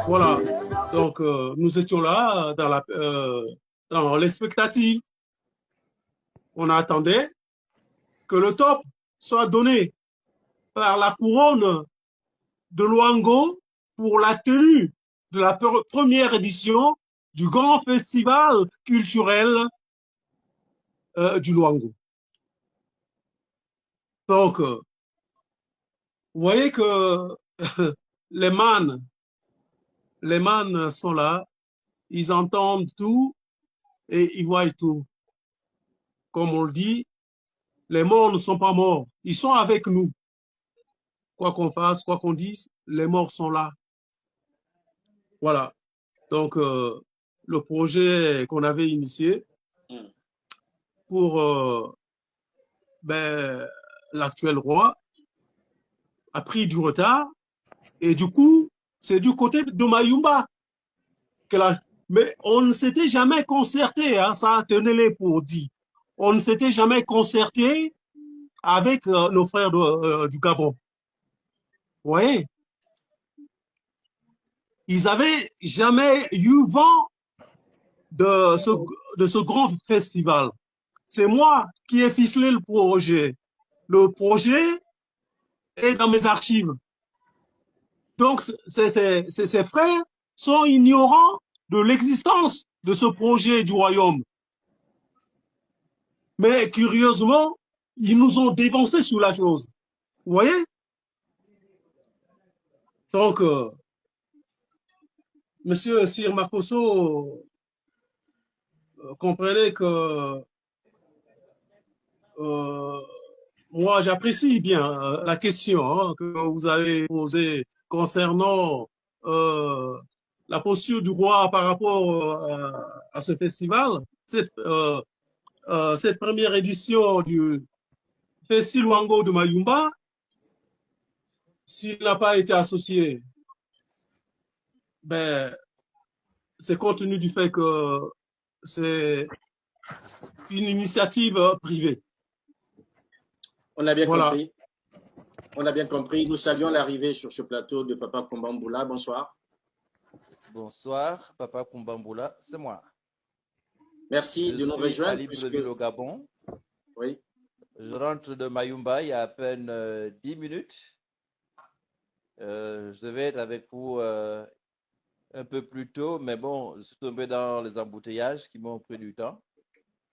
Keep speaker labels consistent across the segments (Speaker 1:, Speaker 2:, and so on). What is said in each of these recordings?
Speaker 1: Voilà. Donc, nous étions là dans l'expectative. On attendait que le top soit donné par la couronne de Luango pour la tenue de la première édition du grand festival culturel du Luango. Donc, vous voyez que les man, les man sont là, ils entendent tout et ils voient tout. Comme on le dit, les morts ne sont pas morts, ils sont avec nous. Quoi qu'on fasse, quoi qu'on dise, les morts sont là. Voilà. Donc, le projet qu'on avait initié pour ben, l'actuel roi a pris du retard et du coup, c'est du côté de Mayumba que la... Mais on ne s'était jamais concerté, hein, ça tenez-les pour dit. On ne s'était jamais concerté avec nos frères du Gabon. Vous voyez, ils avaient jamais eu vent de ce, de ce grand festival. C'est moi qui ai ficelé le projet. Le projet est dans mes archives. Donc, ses frères sont ignorants de l'existence de ce projet du royaume. Mais curieusement, ils nous ont dévancé sur la chose. Vous voyez? Donc, Monsieur Sir Makoso, comprenez que euh, moi, j'apprécie bien la question hein, que vous avez posée concernant euh, la posture du roi par rapport à ce festival. Cette première édition du Festival Wango de Mayumba, s'il n'a pas été associé, ben, c'est compte tenu du fait que c'est une initiative privée.
Speaker 2: On a bien
Speaker 1: Voilà.
Speaker 2: compris. On a bien compris. Nous saluons l'arrivée sur ce plateau de Papa Kumbambula. Bonsoir.
Speaker 3: Bonsoir, Papa Kumbambula, c'est moi.
Speaker 2: Merci
Speaker 3: Je
Speaker 2: de nous
Speaker 3: suis à
Speaker 2: rejoindre.
Speaker 3: Libreville au Gabon.
Speaker 2: Oui.
Speaker 3: Je rentre de Mayumba il y a à peine 10 minutes. Je devais être avec vous un peu plus tôt, mais bon, je suis tombé dans les embouteillages qui m'ont pris du temps.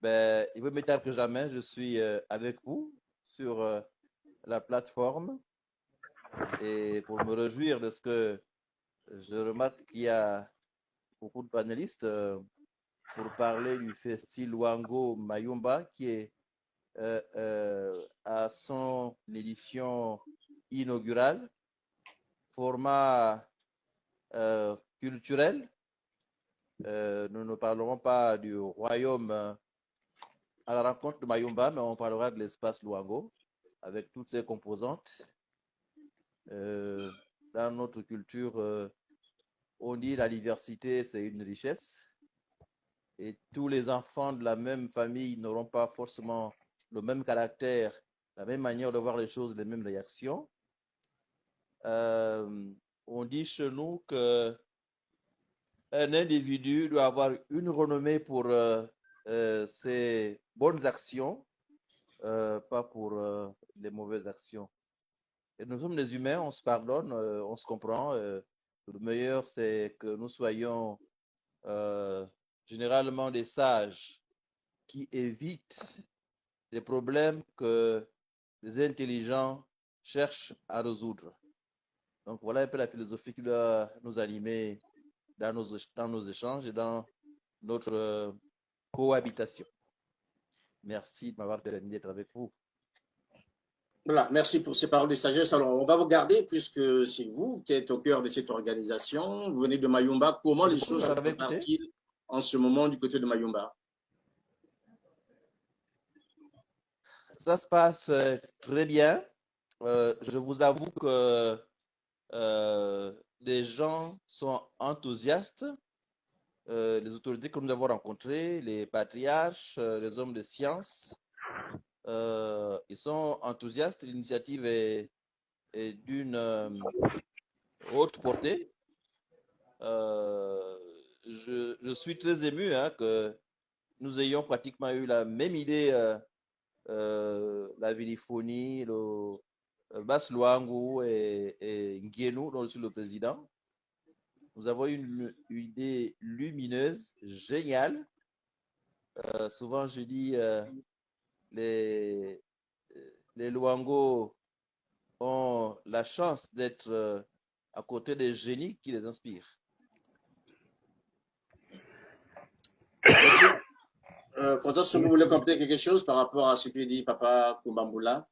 Speaker 3: Ben, il vaut mieux tard que jamais, je suis avec vous sur la plateforme et pour me réjouir de ce que je remarque qu'il y a beaucoup de panélistes pour parler du festival Luango Mayumba qui est à son édition inaugurale, format culturel. Nous ne parlerons pas du royaume à la rencontre de Mayumba, mais on parlera de l'espace Luango avec toutes ses composantes. Dans notre culture, on dit la diversité, c'est une richesse. Et tous les enfants de la même famille n'auront pas forcément le même caractère, la même manière de voir les choses, les mêmes réactions. On dit chez nous que un individu doit avoir une renommée pour ses bonnes actions, pas pour les mauvaises actions. Et nous sommes des humains, on se pardonne, on se comprend. Le meilleur, c'est que nous soyons généralement des sages qui évitent les problèmes que les intelligents cherchent à résoudre. Donc voilà un peu la philosophie qui doit nous animer dans nos échanges et dans notre cohabitation. Merci de m'avoir permis d'être avec vous.
Speaker 2: Voilà, merci pour ces paroles de sagesse. Alors, on va vous garder puisque c'est vous qui êtes au cœur de cette organisation. Vous venez de Mayumba. Comment les choses se préparent-ils en ce moment du côté de Mayumba?
Speaker 3: Ça se passe très bien. Je vous avoue que les gens sont enthousiastes. Les autorités que nous avons rencontrées, les patriarches, les hommes de science, Ils sont enthousiastes. L'initiative est d'une haute portée. Je suis très ému hein, que nous ayons pratiquement eu la même idée, la Viliphonie, le Basse Luango et Nguyenou, dont je suis le président. Nous avons une idée lumineuse, géniale. Souvent, je dis, les Luango ont la chance d'être à côté des génies qui les inspirent.
Speaker 2: Merci. François, est-ce que vous voulez compléter quelque chose par rapport à ce que dit Papa Kumbambula?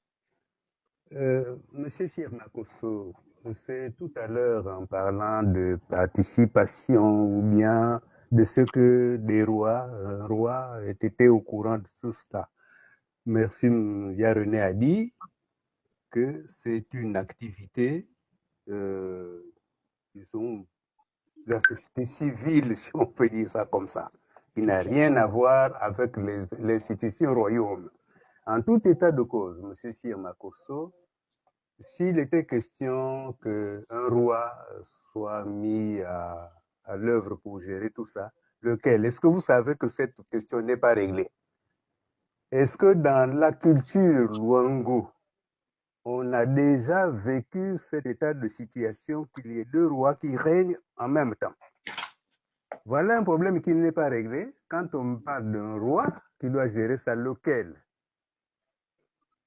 Speaker 4: Monsieur Sirmakosso, c'est tout à l'heure en parlant de participation ou bien de ce que des rois, un roi était au courant de tout cela. Merci, René a dit que c'est une activité, disons, de la société civile, si on peut dire ça comme ça, qui n'a rien à voir avec l'institution royaume. En tout état de cause, Monsieur Sirmakosso, s'il était question qu'un roi soit mis à l'œuvre pour gérer tout ça, lequel? Est-ce que vous savez que cette question n'est pas réglée? Est-ce que dans la culture Luango, on a déjà vécu cet état de situation qu'il y ait deux rois qui règnent en même temps? Voilà un problème qui n'est pas réglé. Quand on parle d'un roi qui doit gérer ça, lequel?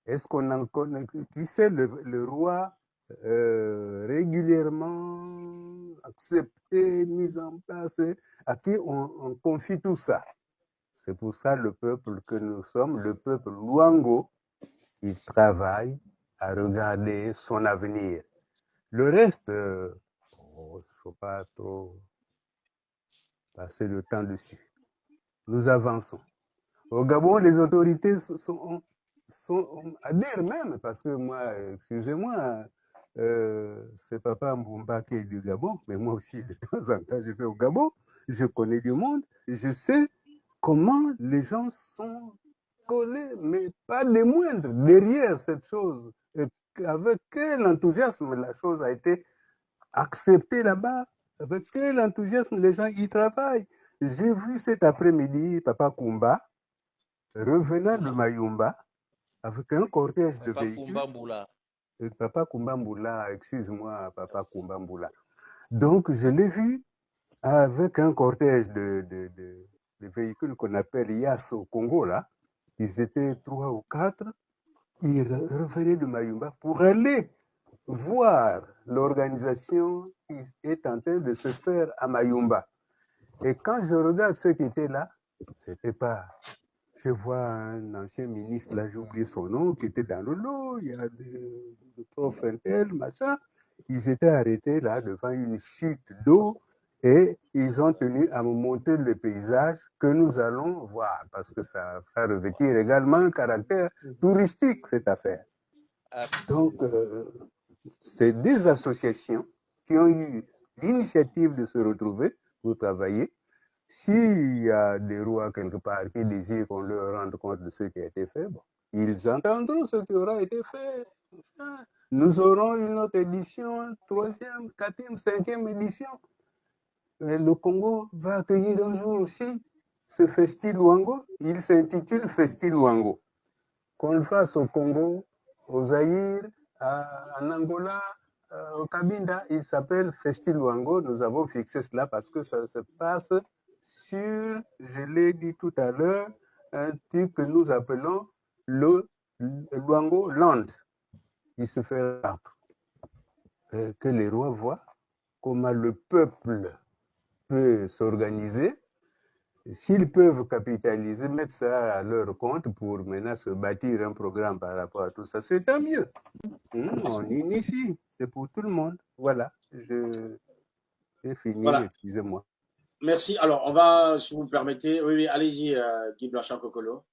Speaker 4: Est-ce qu'on en connaît? Qui c'est le roi régulièrement accepté, mis en place, à qui on confie tout ça? C'est pour ça le peuple que nous sommes, le peuple Luango, il travaille à regarder son avenir. Le reste, il ne faut pas trop passer le temps dessus. Nous avançons. Au Gabon, les autorités adhèrent même, parce que moi, excusez-moi, c'est Papa Mbumba qui est du Gabon, mais moi aussi, de temps en temps, je vais au Gabon, je connais du monde, je sais comment les gens sont collés, mais pas des moindres, derrière cette chose. Et avec quel enthousiasme la chose a été acceptée là-bas, avec quel enthousiasme les gens y travaillent. J'ai vu cet après-midi Papa Kumba revenant de Mayumba avec un cortège de véhicules. Papa Kumbambula, excuse-moi, Papa Kumbambula. Donc, je l'ai vu avec un cortège de véhicules qu'on appelle IAS au Congo, là. Ils étaient 3 ou 4. Ils revenaient de Mayumba pour aller voir l'organisation qui est en train de se faire à Mayumba. Et quand je regarde ceux qui étaient là, c'était pas... Je vois un ancien ministre, là j'ai oublié son nom, qui était dans le lot, il y a le prof Intel, machin. Ils étaient arrêtés là devant une chute d'eau et ils ont tenu à me montrer le paysage que nous allons voir parce que ça va revêtir également un caractère touristique cette affaire. Donc, c'est des associations qui ont eu l'initiative de se retrouver pour travailler. S'il y a des rois quelque part qui désirent qu'on leur rende compte de ce qui a été fait, bon, ils entendront ce qui aura été fait. Nous aurons une autre édition, 3e, 4e, 5e édition. Et le Congo va accueillir un jour aussi ce Festi Luango. Il s'intitule Festi Luango. Qu'on le fasse au Congo, au Zaïre, en Angola, au Cabinda, il s'appelle Festi Luango. Nous avons fixé cela parce que ça se passe sur, je l'ai dit tout à l'heure, un truc que nous appelons le Luango Land. Il se fait que les rois voient comment le peuple peut s'organiser. S'ils peuvent capitaliser, mettre ça à leur compte pour maintenant se bâtir un programme par rapport à tout ça, c'est tant mieux. On initie, c'est pour tout le monde. Voilà, j'ai fini, voilà. Excusez-moi.
Speaker 2: Merci. Alors, on va, si vous me permettez, oui, allez-y, Guy Blanchard-Kokolo.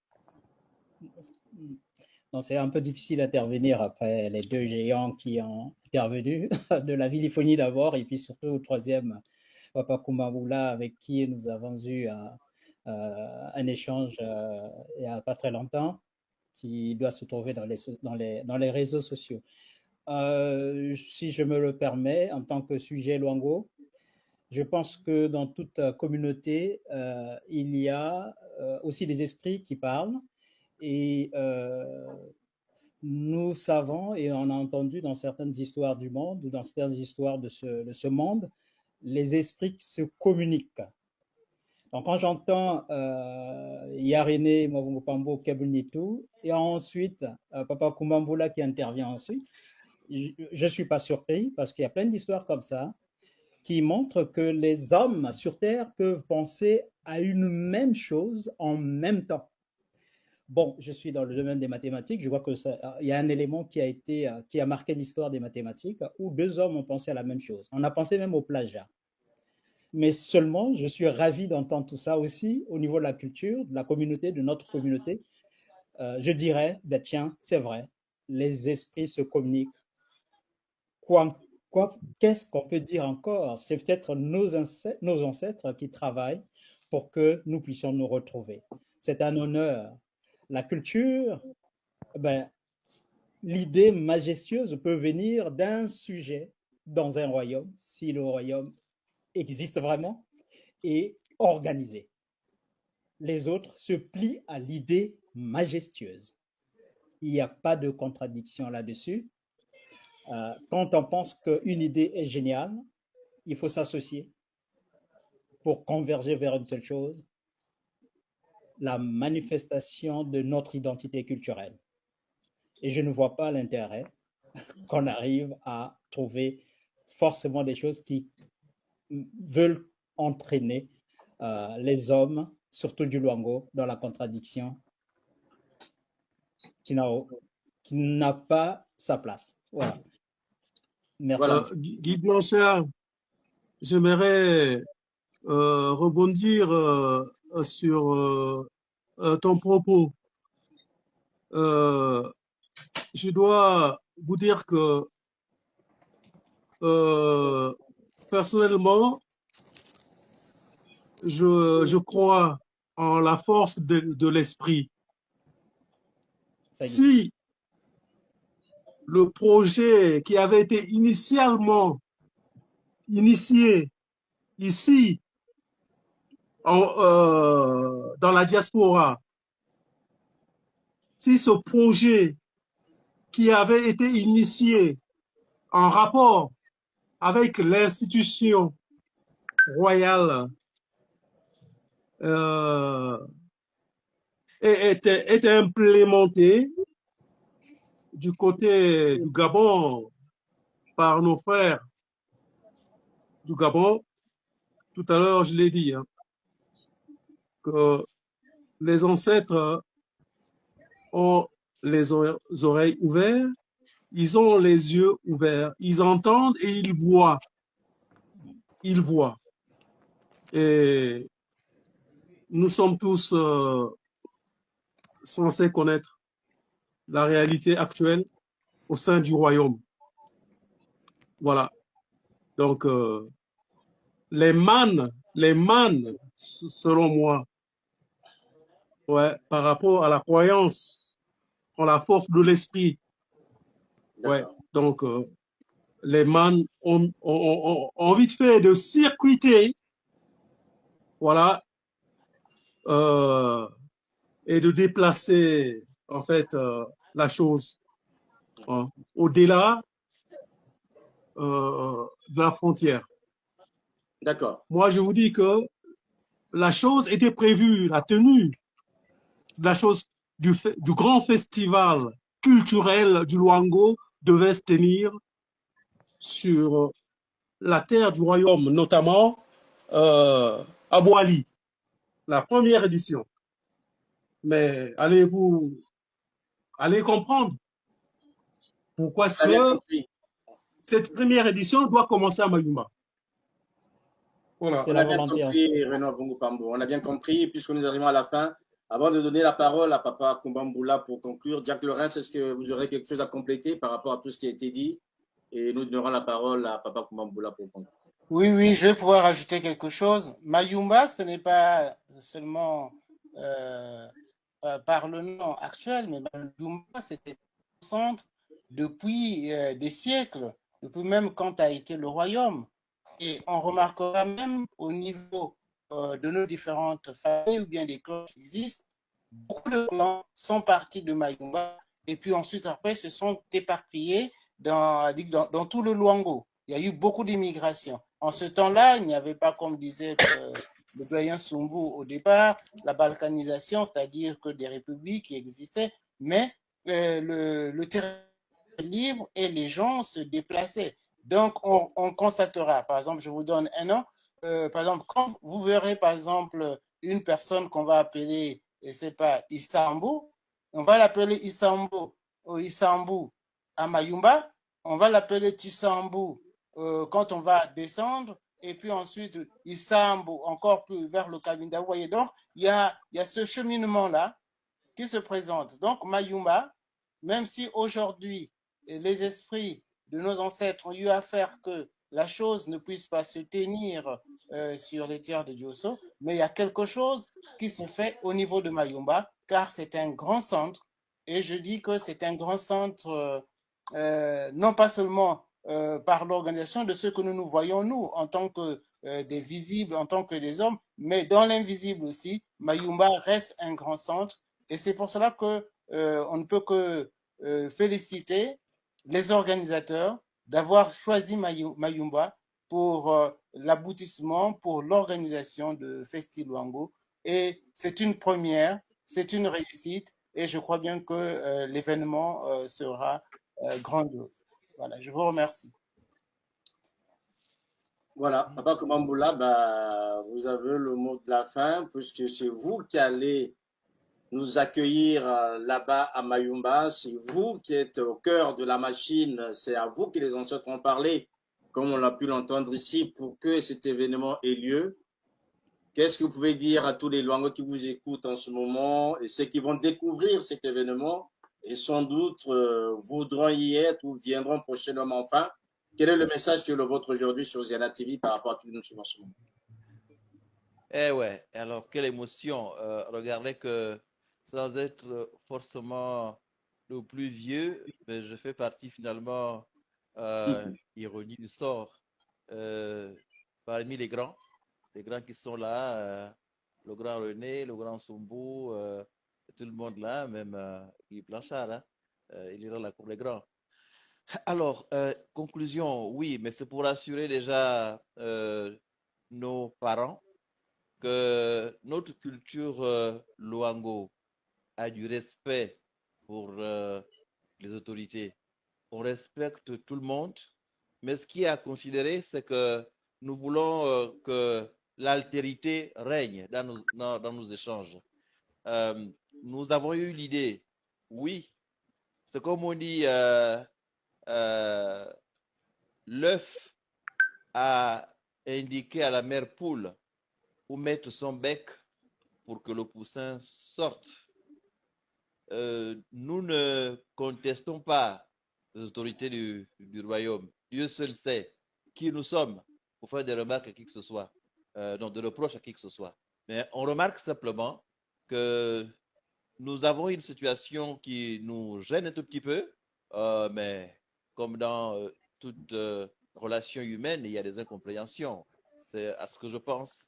Speaker 5: Non, c'est un peu difficile d'intervenir après les deux géants qui ont intervenu, de la Viliphonie d'abord, et puis surtout au troisième, Papa Kumbambula, avec qui nous avons eu un échange il n'y a pas très longtemps, qui doit se trouver dans les réseaux sociaux. Si je me le permets, en tant que sujet Luango, je pense que dans toute communauté, il y a aussi des esprits qui parlent. Et nous savons, et on a entendu dans certaines histoires du monde, ou dans certaines histoires de ce monde, les esprits qui se communiquent. Donc, quand j'entends Yarine Mwavungupambo Kabunitu, et ensuite Papa Kumambula qui intervient ensuite, je ne suis pas surpris parce qu'il y a plein d'histoires comme ça qui montrent que les hommes sur Terre peuvent penser à une même chose en même temps. Bon, je suis dans le domaine des mathématiques, je vois qu'il y a un élément qui a marqué l'histoire des mathématiques où deux hommes ont pensé à la même chose. On a pensé même au plagiat. Mais seulement, je suis ravi d'entendre tout ça aussi au niveau de la culture, de la communauté, de notre communauté. Je dirais, ben tiens, c'est vrai, les esprits se communiquent. Qu'est-ce qu'on peut dire encore? C'est peut-être nos ancêtres qui travaillent pour que nous puissions nous retrouver. C'est un honneur. La culture, ben, l'idée majestueuse peut venir d'un sujet dans un royaume, si le royaume existe vraiment, et organisé. Les autres se plient à l'idée majestueuse. Il n'y a pas de contradiction là-dessus. Quand on pense qu'une idée est géniale, il faut s'associer pour converger vers une seule chose, la manifestation de notre identité culturelle. Et je ne vois pas l'intérêt qu'on arrive à trouver forcément des choses qui veulent entraîner les hommes, surtout du Luango, dans la contradiction qui n'a pas sa place. Voilà. Merci.
Speaker 2: Voilà.
Speaker 1: Guy Blanchard, j'aimerais rebondir sur ton propos. Je dois vous dire que personnellement, je crois en la force de l'esprit. Si le projet qui avait été initialement initié ici, dans la diaspora, si ce projet qui avait été initié en rapport avec l'institution royale était implémenté du côté du Gabon par nos frères du Gabon. Tout à l'heure, je l'ai dit, hein, que les ancêtres ont les oreilles ouvertes, ils ont les yeux ouverts, ils entendent et ils voient. Ils voient. Et nous sommes tous censés connaître la réalité actuelle au sein du royaume. Voilà. Donc, les mannes, selon moi, ouais, par rapport à la croyance en la force de l'esprit, ouais, donc les mannes ont vite fait de circuiter, voilà, et de déplacer, en fait, la chose hein, au-delà de la frontière.
Speaker 2: D'accord.
Speaker 1: Moi, je vous dis que la chose était prévue, la tenue de la chose du grand festival culturel du Luango devait se tenir sur la terre du royaume, notamment à Boali, la première édition. Mais allez comprendre pourquoi est-ce que cette première édition doit commencer à Mayumba.
Speaker 2: Voilà. On a bien compris, Renaud Mwavungupambo. On a bien compris, puisque nous arrivons à la fin. Avant de donner la parole à Papa Kumambula pour conclure, Jack Lawrence, est-ce que vous aurez quelque chose à compléter par rapport à tout ce qui a été dit? Et nous donnerons la parole à Papa Kumambula pour conclure.
Speaker 6: Oui, je vais pouvoir ajouter quelque chose. Mayumba, ce n'est pas seulement par le nom actuel, mais Mayumba, c'était un centre depuis des siècles, depuis même quand a été le royaume. Et on remarquera même au niveau de nos différentes familles ou bien des clans qui existent, beaucoup de clans sont partis de Mayumba et puis ensuite après se sont éparpillés dans tout le Luango. Il y a eu beaucoup d'immigration. En ce temps-là, il n'y avait pas, comme disait le doyen Sumbu au départ, la balkanisation, c'est-à-dire que des républiques qui existaient, mais le terrain libre et les gens se déplaçaient. Donc, on constatera, par exemple, je vous donne un nom, par exemple, quand vous verrez, par exemple, une personne qu'on va appeler, je ne sais pas, Isambu, on va l'appeler Isambu, ou Isambu à Mayumba, on va l'appeler Tisambu quand on va descendre, et puis ensuite Isambu encore plus vers le Kabinda. Vous voyez, donc, il y a ce cheminement-là qui se présente. Donc, Mayumba, même si aujourd'hui, les esprits de nos ancêtres ont eu à faire que la chose ne puisse pas se tenir sur les terres de Diosso, mais il y a quelque chose qui se fait au niveau de Mayumba, car c'est un grand centre, et je dis que c'est un grand centre, non pas seulement par l'organisation de ce que nous voyons, nous, en tant que des visibles, en tant que des hommes, mais dans l'invisible aussi, Mayumba reste un grand centre, et c'est pour cela que on ne peut que féliciter les organisateurs d'avoir choisi Mayumba pour l'aboutissement, pour l'organisation de Festi Luango. Et c'est une première, c'est une réussite, et je crois bien que l'événement sera grandiose. Voilà, je vous remercie.
Speaker 2: Voilà, Papa Komamboula, bah, vous avez le mot de la fin, puisque c'est vous qui allez nous accueillir là-bas à Mayumba. C'est vous qui êtes au cœur de la machine. C'est à vous que les ancêtres ont parlé, comme on l'a pu l'entendre ici, pour que cet événement ait lieu. Qu'est-ce que vous pouvez dire à tous les Luangos qui vous écoutent en ce moment et ceux qui vont découvrir cet événement et sans doute voudront y être ou viendront prochainement enfin? Quel est le message que le vôtre aujourd'hui sur Ziana TV par rapport à tout nous en ce moment?
Speaker 3: Eh ouais, alors quelle émotion. Regardez que sans être forcément le plus vieux, mais je fais partie finalement, ironie du sort, euh, parmi les grands qui sont là, le grand René, le grand Sumbu, tout le monde là, même Guy Blanchard, hein, il est dans la cour des grands. Alors, conclusion, oui, mais c'est pour assurer déjà nos parents que notre culture Luango a du respect pour les autorités. On respecte tout le monde, mais ce qui est à considérer, c'est que nous voulons que l'altérité règne dans nos échanges. Euh, Nous avons eu l'idée, oui, c'est comme on dit, euh, l'œuf a indiqué à la mère poule où mettre son bec pour que le poussin sorte. Nous ne contestons pas les autorités du royaume. Dieu seul sait qui nous sommes pour faire des remarques à qui que ce soit, donc des reproches à qui que ce soit. Mais on remarque simplement que nous avons une situation qui nous gêne un tout petit peu, mais comme dans toute relation humaine, il y a des incompréhensions. C'est à ce que je pense.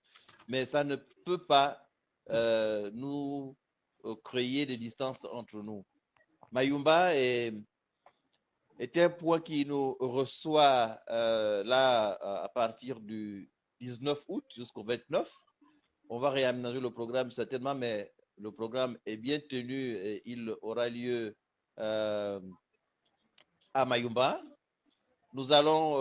Speaker 3: Mais ça ne peut pas nous créer des distances entre nous. Mayumba est un point qui nous reçoit là à partir du 19 août jusqu'au 29. On va réaménager le programme certainement, mais le programme est bien tenu et il aura lieu à Mayumba. Nous allons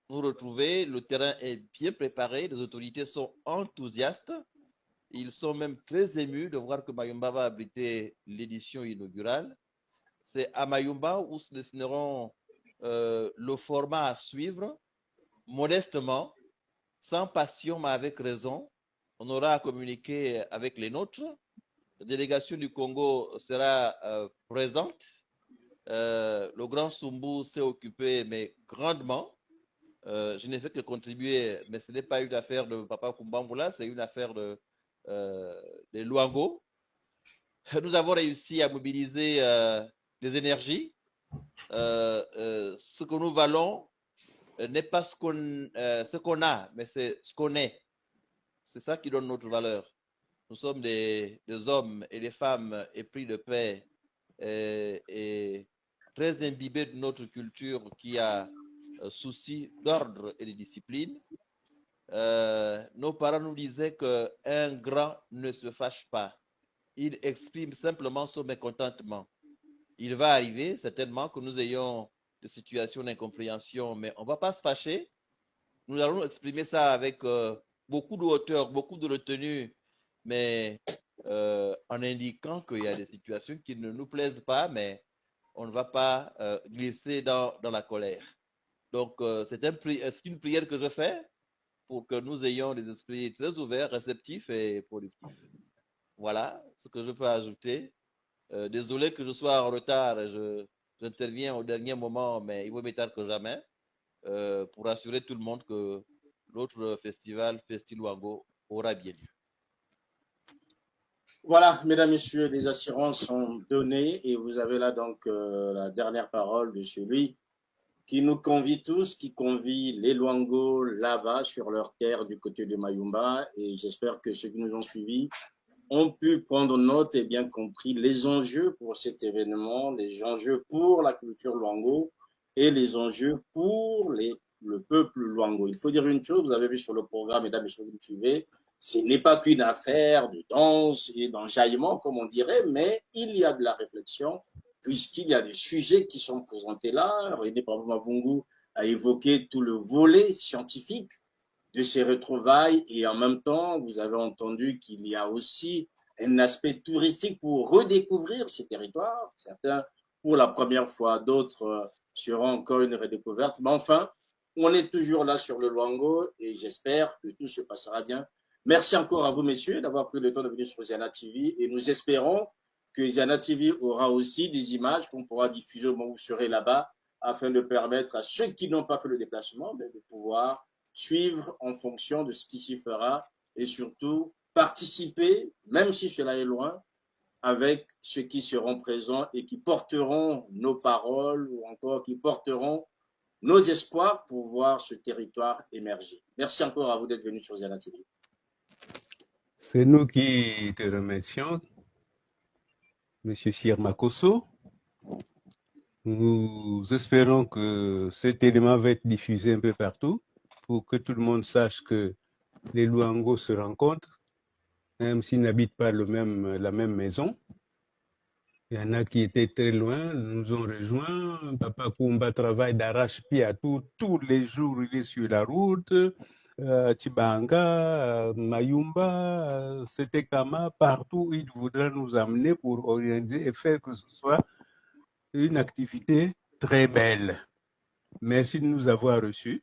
Speaker 3: nous retrouver. Le terrain est bien préparé. Les autorités sont enthousiastes. Ils sont même très émus de voir que Mayumba va abriter l'édition inaugurale. C'est à Mayumba où se dessineront le format à suivre, modestement, sans passion, mais avec raison. On aura à communiquer avec les nôtres. La délégation du Congo sera présente. Le grand Sumbu s'est occupé, mais grandement. Je n'ai fait que contribuer, mais ce n'est pas une affaire de Papa Kumbambula, c'est une affaire de Luango. nous avons réussi à mobiliser les énergies. Ce que nous valons n'est pas ce qu'on a, mais c'est ce qu'on est. C'est ça qui donne notre valeur. Nous sommes des hommes et des femmes épris de paix et très imbibés de notre culture qui a souci d'ordre et de discipline. Nos parents nous disaient qu'un grand ne se fâche pas. Il exprime simplement son mécontentement. Il va arriver certainement que nous ayons des situations d'incompréhension, mais on ne va pas se fâcher. Nous allons exprimer ça avec beaucoup de hauteur, beaucoup de retenue, mais en indiquant qu'il y a des situations qui ne nous plaisent pas, mais on ne va pas glisser dans la colère. Donc, c'est une prière que je fais pour que nous ayons des esprits très ouverts, réceptifs et productifs. Voilà ce que je peux ajouter. Désolé que je sois en retard, j'interviens au dernier moment, mais il vaut mieux tard que jamais, pour assurer tout le monde que l'autre festival, Festiluango, aura bien lieu.
Speaker 2: Voilà, mesdames, messieurs, les assurances sont données et vous avez là donc la dernière parole de celui qui nous convie tous, qui convie les Luango là-bas sur leur terre du côté de Mayumba, et j'espère que ceux qui nous ont suivis ont pu prendre note et bien compris les enjeux pour cet événement, les enjeux pour la culture Luango et les enjeux pour le peuple Luango. Il faut dire une chose, vous avez vu sur le programme, mesdames et messieurs, qui nous suivez, ce n'est pas qu'une affaire de danse et d'enjaillement, comme on dirait, mais il y a de la réflexion, puisqu'il y a des sujets qui sont présentés là. René Mavungu a évoqué tout le volet scientifique de ces retrouvailles et en même temps, vous avez entendu qu'il y a aussi un aspect touristique pour redécouvrir ces territoires. Certains pour la première fois, d'autres seront encore une redécouverte. Mais enfin, on est toujours là sur le Luango et j'espère que tout se passera bien. Merci encore à vous, messieurs, d'avoir pris le temps de venir sur Ziana TV et nous espérons que Ziana TV aura aussi des images qu'on pourra diffuser au moment où vous serez là-bas afin de permettre à ceux qui n'ont pas fait le déplacement de pouvoir suivre en fonction de ce qui s'y fera et surtout participer, même si cela est loin, avec ceux qui seront présents et qui porteront nos paroles ou encore qui porteront nos espoirs pour voir ce territoire émerger. Merci encore à vous d'être venus sur Ziana TV.
Speaker 4: C'est nous qui te remercions, Monsieur Sir Makosso. Nous espérons que cet élément va être diffusé un peu partout pour que tout le monde sache que les Luango se rencontrent, même s'ils n'habitent pas la même maison. Il y en a qui étaient très loin, nous ont rejoints. Papa Kumba travaille d'arrache-pied à tous les jours, il est sur la route. Tibanga, Mayumba, Setekama, partout il voudra nous amener pour organiser et faire que ce soit une activité très belle. Merci de nous avoir reçus.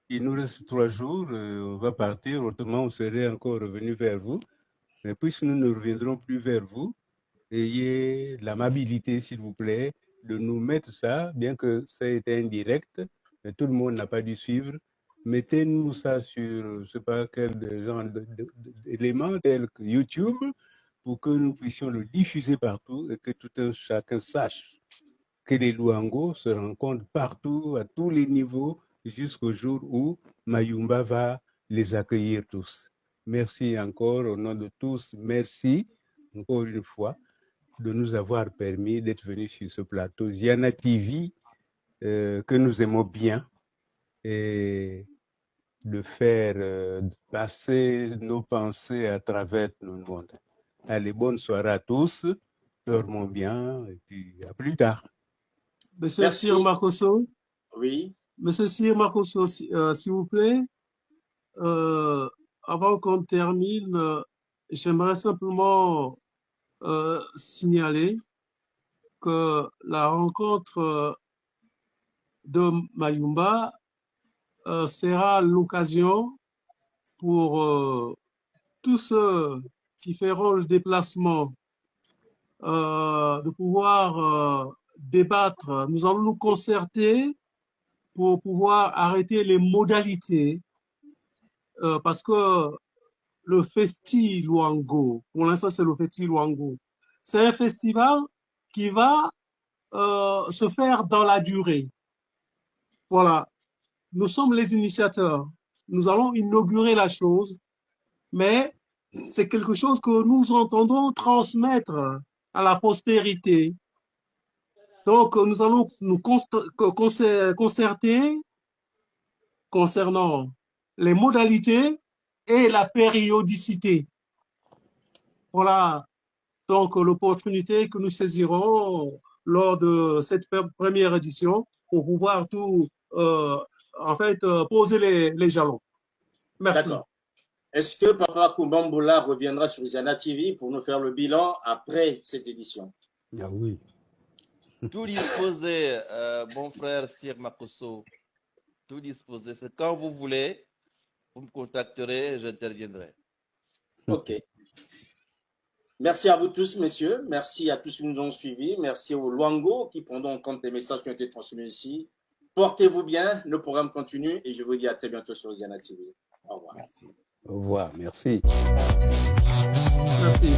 Speaker 4: Il nous reste 3 jours, on va partir, autrement on serait encore revenu vers vous. Mais puisque nous ne reviendrons plus vers vous, ayez l'amabilité, s'il vous plaît, de nous mettre ça, bien que ça ait été indirect, mais tout le monde n'a pas dû suivre. Mettez-nous ça sur, je ne sais pas quel genre d'éléments tels que YouTube, pour que nous puissions le diffuser partout et que tout un chacun sache que les Luango se rencontrent partout, à tous les niveaux, jusqu'au jour où Mayumba va les accueillir tous. Merci encore au nom de tous. Merci encore une fois de nous avoir permis d'être venus sur ce plateau Ziana TV que nous aimons bien et de faire passer nos pensées à travers le monde. Allez, bonne soirée à tous. Dormons bien et puis à plus tard.
Speaker 1: Monsieur Sir Makosso.
Speaker 2: Oui.
Speaker 1: Monsieur Sir Makosso, s'il vous plaît, avant qu'on termine, j'aimerais simplement signaler que la rencontre de Mayumba sera l'occasion pour tous ceux qui feront le déplacement de pouvoir débattre. Nous allons nous concerter pour pouvoir arrêter les modalités parce que le Festi Luango, pour l'instant c'est le Festi Luango, c'est un festival qui va se faire dans la durée. Voilà, nous sommes les initiateurs. Nous allons inaugurer la chose, mais c'est quelque chose que nous entendons transmettre à la postérité. Donc, nous allons nous concerter concernant les modalités et la périodicité. Voilà donc l'opportunité que nous saisirons lors de cette première édition pour pouvoir tout, poser les jalons. Merci.
Speaker 2: D'accord. Est-ce que Papa Kumbamboula reviendra sur Ziana TV pour nous faire le bilan après cette édition?
Speaker 4: Ah oui.
Speaker 3: Tout disposé, mon frère Sir Makosso. Tout disposé. C'est quand vous voulez, vous me contacterez et j'interviendrai.
Speaker 2: Ok. Merci à vous tous, messieurs. Merci à tous qui nous ont suivis. Merci aux Luango qui prendront en compte les messages qui ont été transmis ici. Portez-vous bien. Le programme continue et je vous dis à très bientôt sur Ziana TV. Au revoir.
Speaker 6: Merci.
Speaker 4: Au revoir. Merci.
Speaker 1: Merci.